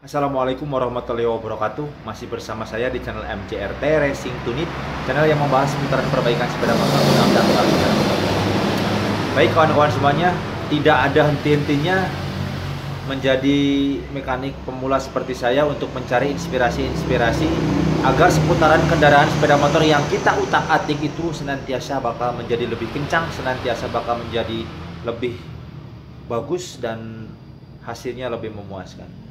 Assalamualaikum warahmatullahi wabarakatuh. Masih bersama saya di channel MCRT Racing Tunit, channel yang membahas seputaran perbaikan sepeda motor dan sepeda motor. Baik kawan-kawan semuanya, tidak ada henti-hentinya menjadi mekanik pemula seperti saya untuk mencari inspirasi-inspirasi agar seputaran kendaraan sepeda motor yang kita utak-atik itu senantiasa bakal menjadi lebih kencang, senantiasa bakal menjadi lebih bagus dan hasilnya lebih memuaskan.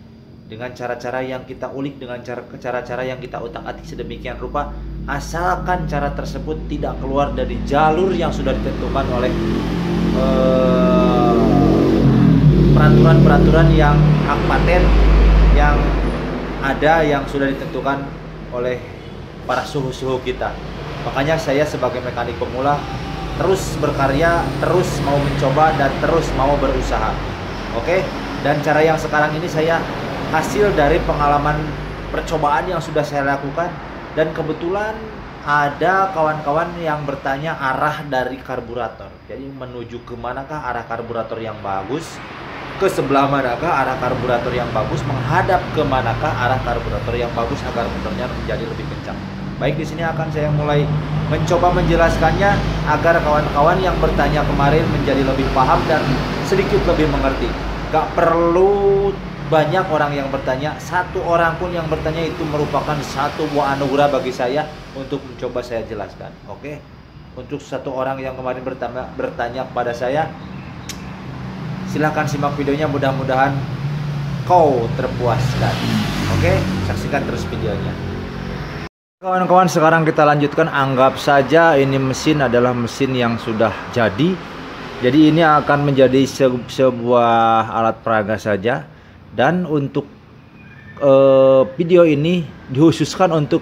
Dengan cara-cara yang kita ulik, dengan cara-cara yang kita utak-atik sedemikian rupa, asalkan cara tersebut tidak keluar dari jalur yang sudah ditentukan oleh peraturan-peraturan yang hak paten yang ada, yang sudah ditentukan oleh para suhu-suhu kita. Makanya saya sebagai mekanik pemula terus berkarya, terus mau mencoba dan terus mau berusaha. Oke? Dan cara yang sekarang ini saya hasil dari pengalaman percobaan yang sudah saya lakukan, dan kebetulan ada kawan-kawan yang bertanya arah dari karburator. Jadi menuju ke manakah arah karburator yang bagus, ke sebelah manakah arah karburator yang bagus, menghadap ke manakah arah karburator yang bagus agar motornya menjadi lebih kencang. Baik, di sini akan saya mulai mencoba menjelaskannya agar kawan-kawan yang bertanya kemarin menjadi lebih paham dan sedikit lebih mengerti. Gak perlu banyak orang yang bertanya, satu orang pun yang bertanya itu merupakan satu buah anugerah bagi saya untuk mencoba saya jelaskan. Oke, untuk satu orang yang kemarin bertanya kepada saya, silahkan simak videonya, mudah-mudahan kau terpuaskan. Oke, saksikan terus videonya. Kawan-kawan, sekarang kita lanjutkan. Anggap saja ini mesin adalah mesin yang sudah jadi. Jadi ini akan menjadi sebuah alat peraga saja. Dan untuk video ini dikhususkan untuk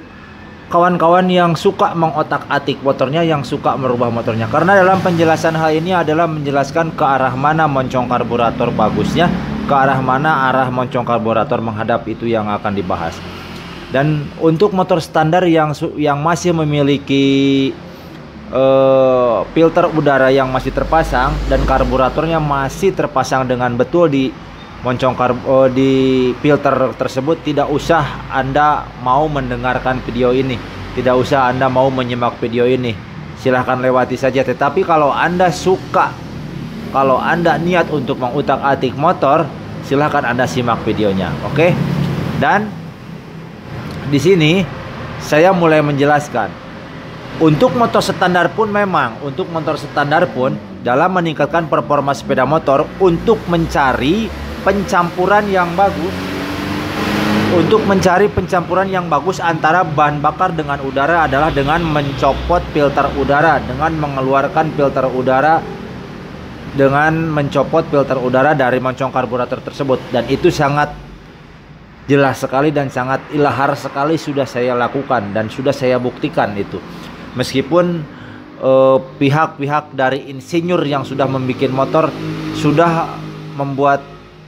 kawan-kawan yang suka mengotak-atik motornya, yang suka merubah motornya. Karena dalam penjelasan hal ini adalah menjelaskan ke arah mana moncong karburator bagusnya, ke arah mana arah moncong karburator menghadap, itu yang akan dibahas. Dan untuk motor standar yang masih memiliki filter udara yang masih terpasang dan karburatornya masih terpasang dengan betul di moncong di filter tersebut, tidak usah Anda mau mendengarkan video ini, tidak usah Anda mau menyimak video ini, silahkan lewati saja. Tetapi kalau Anda suka, kalau Anda niat untuk mengutak-atik motor, silahkan Anda simak videonya. Oke? Dan di sini saya mulai menjelaskan. Untuk motor standar pun, memang untuk motor standar pun dalam meningkatkan performa sepeda motor, untuk mencari pencampuran yang bagus, untuk mencari pencampuran yang bagus antara bahan bakar dengan udara adalah dengan mencopot filter udara, dengan mengeluarkan filter udara, dengan mencopot filter udara dari moncong karburator tersebut. Dan itu sangat jelas sekali dan sangat ilahar sekali sudah saya lakukan dan sudah saya buktikan itu. Meskipun pihak-pihak dari insinyur yang sudah membuat motor sudah membuat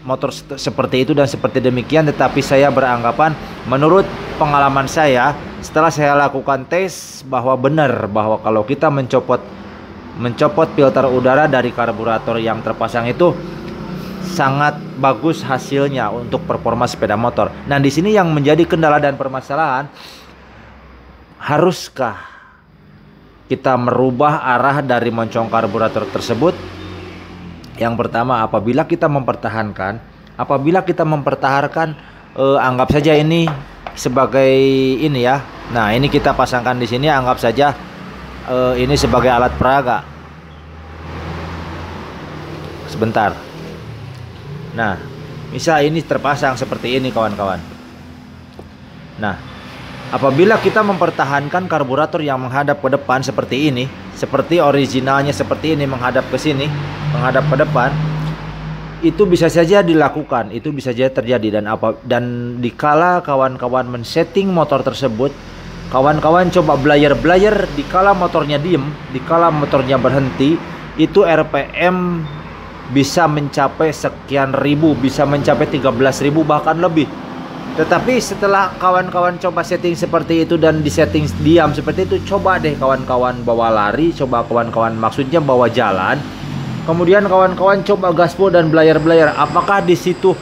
motor seperti itu dan seperti demikian, tetapi saya beranggapan, menurut pengalaman saya setelah saya lakukan tes, bahwa benar bahwa kalau kita mencopot filter udara dari karburator yang terpasang itu sangat bagus hasilnya untuk performa sepeda motor. Nah, di sini yang menjadi kendala dan permasalahan, haruskah kita merubah arah dari moncong karburator tersebut? Yang pertama, apabila kita mempertahankan, anggap saja ini sebagai ini ya. Nah, ini kita pasangkan di sini, anggap saja ini sebagai alat peraga. Sebentar. Nah, misal ini terpasang seperti ini kawan-kawan. Nah, apabila kita mempertahankan karburator yang menghadap ke depan seperti ini, seperti originalnya seperti ini, menghadap ke sini, menghadap ke depan, itu bisa saja dilakukan, itu bisa saja terjadi. Dan dikala kawan-kawan men-setting motor tersebut, kawan-kawan coba belayer dikala motornya diem, dikala motornya berhenti, itu RPM bisa mencapai sekian ribu, bisa mencapai 13.000 bahkan lebih. Tetapi setelah kawan-kawan coba setting seperti itu dan disetting diam seperti itu, coba deh kawan-kawan bawa lari, coba kawan-kawan maksudnya bawa jalan, kemudian kawan-kawan coba gaspol dan belayer-belayer, apakah di situ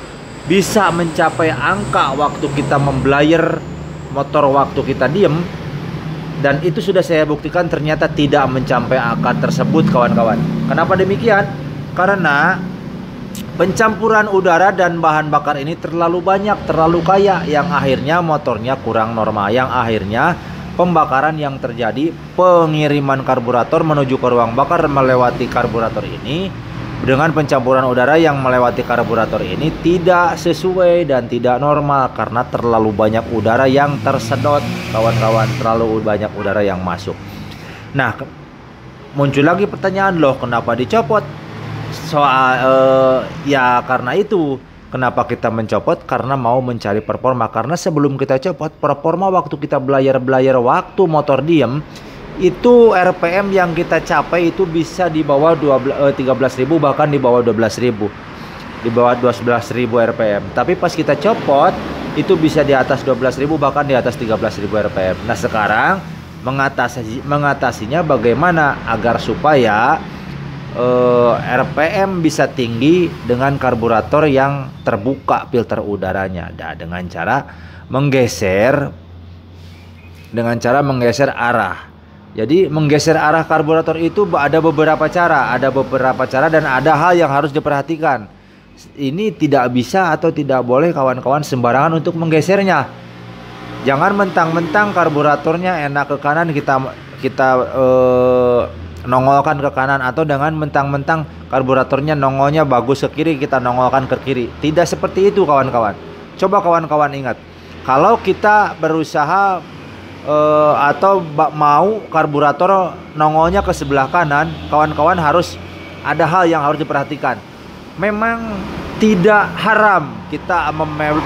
bisa mencapai angka waktu kita memblayer motor waktu kita diem, dan itu sudah saya buktikan ternyata tidak mencapai angka tersebut kawan-kawan. Kenapa demikian? Karena pencampuran udara dan bahan bakar ini terlalu banyak, terlalu kaya, yang akhirnya motornya kurang normal, yang akhirnya pembakaran yang terjadi, pengiriman karburator menuju ke ruang bakar melewati karburator ini dengan pencampuran udara yang melewati karburator ini tidak sesuai dan tidak normal karena terlalu banyak udara yang tersedot kawan-kawan, terlalu banyak udara yang masuk. Nah, muncul lagi pertanyaan, loh kenapa dicopot? Ya karena itu. Kenapa kita mencopot? Karena mau mencari performa. Karena sebelum kita copot, performa waktu kita belayar waktu motor diem, itu RPM yang kita capai itu bisa di bawah 13.000, bahkan di bawah 12.000. Di bawah 12.000 RPM. Tapi pas kita copot, itu bisa di atas 12.000, bahkan di atas 13.000 RPM. Nah sekarang mengatasinya bagaimana agar supaya RPM bisa tinggi dengan karburator yang terbuka filter udaranya. Nah, dengan cara menggeser arah. Jadi menggeser arah karburator itu ada beberapa cara, dan ada hal yang harus diperhatikan. Ini tidak bisa atau tidak boleh kawan-kawan sembarangan untuk menggesernya. Jangan mentang-mentang karburatornya enak ke kanan kita nongolkan ke kanan, atau dengan mentang-mentang karburatornya nongolnya bagus ke kiri kita nongolkan ke kiri. Tidak seperti itu kawan-kawan. Coba kawan-kawan ingat, kalau kita berusaha atau mau karburator nongolnya ke sebelah kanan, kawan-kawan harus ada hal yang harus diperhatikan. Memang tidak haram kita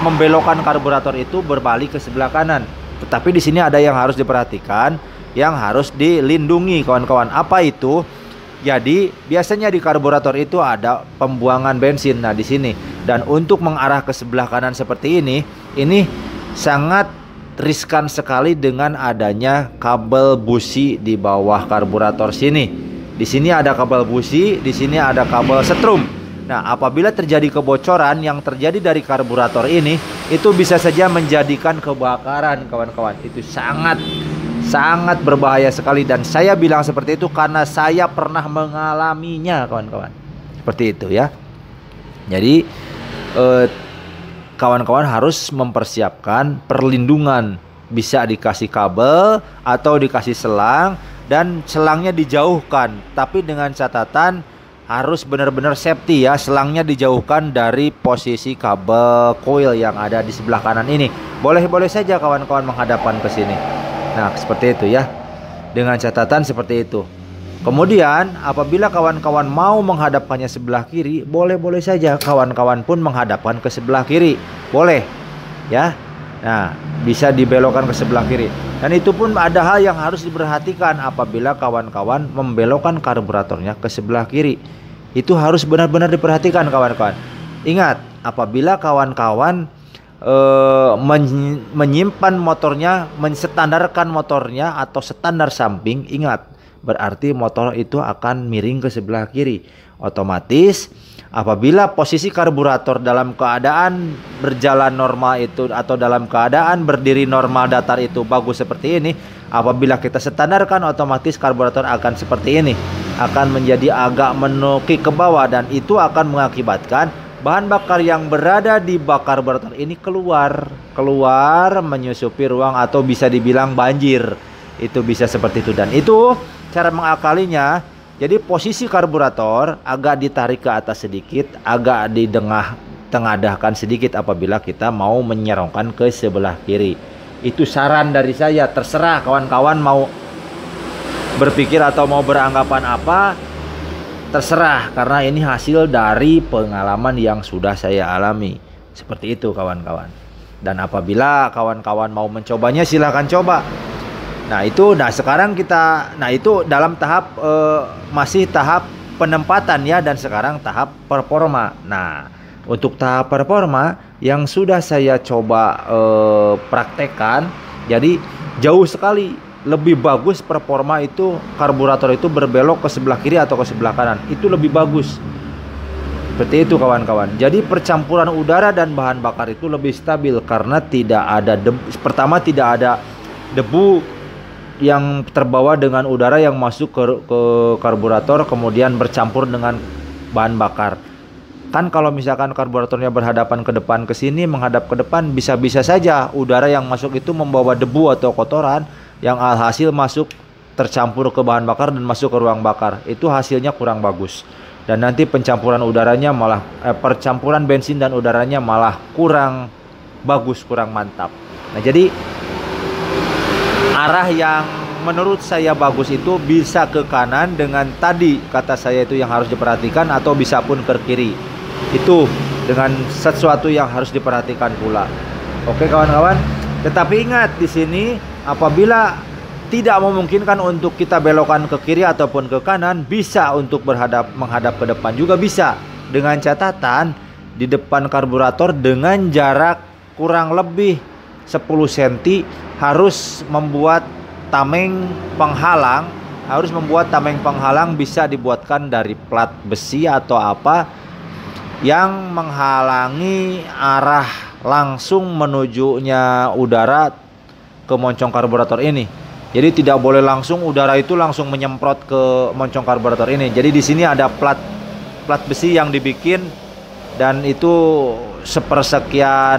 membelokkan karburator itu berbalik ke sebelah kanan, tetapi di sini ada yang harus diperhatikan, yang harus dilindungi kawan-kawan. Apa itu? Jadi biasanya di karburator itu ada pembuangan bensin. Nah di sini, dan untuk mengarah ke sebelah kanan seperti ini sangat riskan sekali dengan adanya kabel busi di bawah karburator sini. Di sini ada kabel busi, di sini ada kabel setrum. Nah apabila terjadi kebocoran yang terjadi dari karburator ini, itu bisa saja menjadikan kebakaran kawan-kawan. Itu sangat berbahaya sekali, dan saya bilang seperti itu karena saya pernah mengalaminya kawan-kawan. Seperti itu ya. Jadi kawan-kawan harus mempersiapkan perlindungan. Bisa dikasih kabel atau dikasih selang, dan selangnya dijauhkan, tapi dengan catatan harus benar-benar safety ya. Selangnya dijauhkan dari posisi kabel coil yang ada di sebelah kanan ini. Boleh-boleh saja kawan-kawan menghadapkan ke sini. Nah seperti itu ya, dengan catatan seperti itu. Kemudian apabila kawan-kawan mau menghadapkannya sebelah kiri, boleh-boleh saja kawan-kawan pun menghadapkan ke sebelah kiri, boleh ya. Nah bisa dibelokkan ke sebelah kiri, dan itu pun ada hal yang harus diperhatikan. Apabila kawan-kawan membelokkan karburatornya ke sebelah kiri, itu harus benar-benar diperhatikan kawan-kawan. Ingat, apabila kawan-kawan menyimpan motornya, menstandarkan motornya atau standar samping, ingat, berarti motor itu akan miring ke sebelah kiri. Otomatis apabila posisi karburator dalam keadaan berjalan normal itu, atau dalam keadaan berdiri normal datar itu bagus seperti ini, apabila kita standarkan, otomatis karburator akan seperti ini, akan menjadi agak menukik ke bawah, dan itu akan mengakibatkan bahan bakar yang berada di bak karburator ini keluar menyusupi ruang, atau bisa dibilang banjir. Itu bisa seperti itu, dan itu cara mengakalinya. Jadi posisi karburator agak ditarik ke atas sedikit, agak tengadahkan sedikit apabila kita mau menyerongkan ke sebelah kiri. Itu saran dari saya, terserah kawan-kawan mau berpikir atau mau beranggapan apa, terserah, karena ini hasil dari pengalaman yang sudah saya alami. Seperti itu kawan-kawan. Dan apabila kawan-kawan mau mencobanya, silahkan coba. Nah sekarang kita, itu dalam tahap masih tahap penempatan ya, dan sekarang tahap performa. Nah untuk tahap performa yang sudah saya coba praktekkan, jadi jauh sekali lebih bagus performa itu karburator itu berbelok ke sebelah kiri atau ke sebelah kanan, itu lebih bagus. Seperti itu kawan-kawan. Jadi percampuran udara dan bahan bakar itu lebih stabil karena tidak ada pertama tidak ada debu yang terbawa dengan udara yang masuk ke karburator kemudian bercampur dengan bahan bakar. Kan kalau misalkan karburatornya berhadapan ke depan ke sini, menghadap ke depan, bisa-bisa saja udara yang masuk itu membawa debu atau kotoran yang alhasil masuk tercampur ke bahan bakar dan masuk ke ruang bakar. Itu hasilnya kurang bagus. Dan nanti pencampuran udaranya malah percampuran bensin dan udaranya malah kurang bagus, kurang mantap. Nah, jadi arah yang menurut saya bagus itu bisa ke kanan dengan tadi kata saya itu yang harus diperhatikan, atau bisa pun ke kiri. Itu dengan sesuatu yang harus diperhatikan pula. Oke kawan-kawan, tetapi ingat di sini apabila tidak memungkinkan untuk kita belokkan ke kiri ataupun ke kanan, bisa untuk menghadap ke depan juga bisa, dengan catatan di depan karburator dengan jarak kurang lebih 10 cm harus membuat tameng penghalang. Bisa dibuatkan dari plat besi atau apa yang menghalangi arah langsung menujunya udara ke moncong karburator ini. Jadi tidak boleh langsung udara itu langsung menyemprot ke moncong karburator ini. Jadi di sini ada plat besi yang dibikin, dan itu sepersekian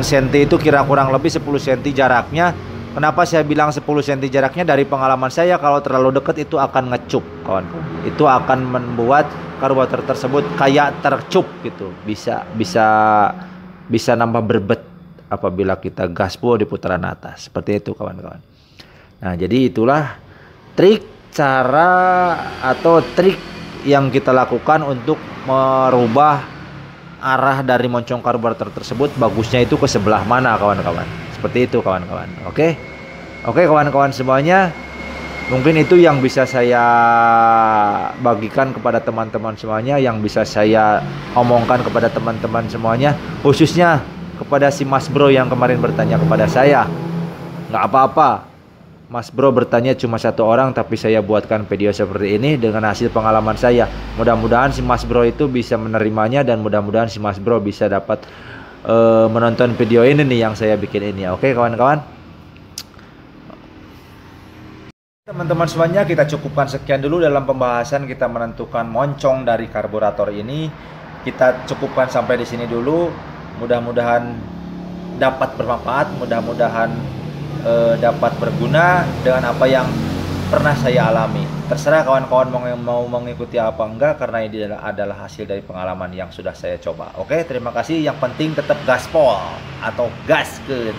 senti, itu kurang lebih 10 cm jaraknya. Kenapa saya bilang 10 cm jaraknya? Dari pengalaman saya, kalau terlalu dekat itu akan ngecup, kawan-kawan. Itu akan membuat karburator tersebut kayak tercup gitu. Bisa nambah berbet apabila kita gaspol di putaran atas. Seperti itu kawan-kawan. Nah, jadi itulah trik yang kita lakukan untuk merubah arah dari moncong karburator tersebut bagusnya itu ke sebelah mana kawan-kawan. Seperti itu kawan-kawan. Oke kawan-kawan semuanya, mungkin itu yang bisa saya bagikan kepada teman-teman semuanya, yang bisa saya omongkan kepada teman-teman semuanya, khususnya kepada si Mas Bro yang kemarin bertanya kepada saya. Nggak apa-apa, Mas Bro bertanya cuma satu orang, tapi saya buatkan video seperti ini dengan hasil pengalaman saya. Mudah-mudahan si Mas Bro itu bisa menerimanya, dan mudah-mudahan si Mas Bro bisa dapat menonton video ini nih yang saya bikin ini. Oke kawan-kawan, teman-teman semuanya, kita cukupkan sekian dulu dalam pembahasan kita menentukan moncong dari karburator ini. Kita cukupkan sampai di sini dulu. Mudah-mudahan dapat bermanfaat, mudah-mudahan dapat berguna dengan apa yang pernah saya alami. Terserah kawan-kawan mau mengikuti apa enggak, karena ini adalah hasil dari pengalaman yang sudah saya coba. Oke, terima kasih. Yang penting tetap gaspol atau gaskeun.